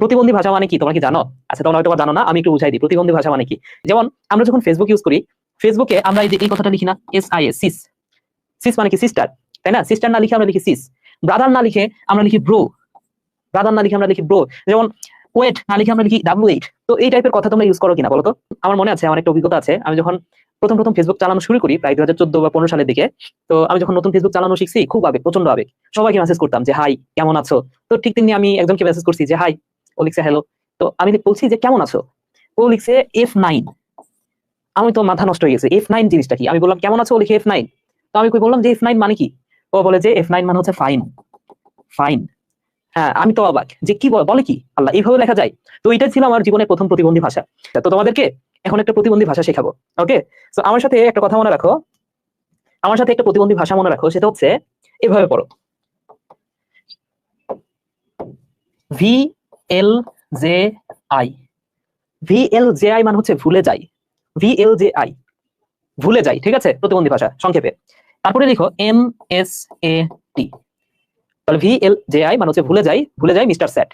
প্রতিবন্ধী ভাষা মানে কি তোমরা কি জানো? আচ্ছা, তোমরা হয়তো জানো না, আমি একটু বুঝাই দিই প্রতিবন্ধী ভাষা মানে কি। যেমন আমরা যখন ফেসবুক ইউজ করি, ফেসবুকে আমরা এই যে এই কথাটা লিখি না, SIS, সিস। সিস মানে কি সিস্টার, তাই না? সিস্টার না লিখে আমরা লিখি সিস। ব্রাদার না লিখে আমরা লিখি ব্রো। ব্রাদার না লিখে আমরা লিখি ব্রো। যেমন ওয়েট না লিখে আমরা লিখি W8। তো এই টাইপের কথা তোমরা ইউজ করো কিনা বলো তো? আমার মনে আছে, আমার একটা অভিজ্ঞতা আছে। আমি যখন প্রথম প্রথম ফেসবুক চালানো শুরু করি প্রায় 2014 বা 15 সালের দিকে, তো আমি যখন নতুন ফেসবুক চালানো শিখছি, খুব আবেগ, প্রচন্ড আবেগ। সবাইকে মেসেজ করতাম যে হাই কেমন আছো। তো ঠিক তেমনি আমি একজনকে মেসেজ করছি যে হাই, ও লিখছে হ্যালো। তো আমি বলছি যে কেমন আছো, ও লিখছে F9। আমি তো মাথা নষ্ট হয়ে গেছে, F9 জিনিসটা কি? আমি বললাম কেমন আছো, ও লিখে F9। তো আমি কই বললাম যে F9 মানে কি? ও বলে যে F9 মানে হচ্ছে ফাইন। ফাইন। হ্যাঁ, আমি তো অবাক যে কি বলে কি আল্লাহ, এইভাবে লেখা যায়? তো এটা ছিল আমার জীবনের প্রথম প্রতিবন্ধী ভাষা। তো তোমাদেরকে এখন একটা প্রতিবন্ধী ভাষা শেখাবো। ওকে, তো আমার সাথে একটা কথা মনে রাখো, আমার সাথে একটা প্রতিবন্ধী ভাষা মনে রাখো, সেটা হচ্ছে এভাবে পড়ো, VLJI। VLJI মানে হচ্ছে ভুলে যাই। VLJI, ভুলে যাই, ঠিক আছে? প্রতিবন্ধী ভাষা সংক্ষেপে। তারপরে লিখো MSAT। তাহলে VLJI মানে হচ্ছে ভুলে যাই, ভুলে যাই মিস্টার স্যাট।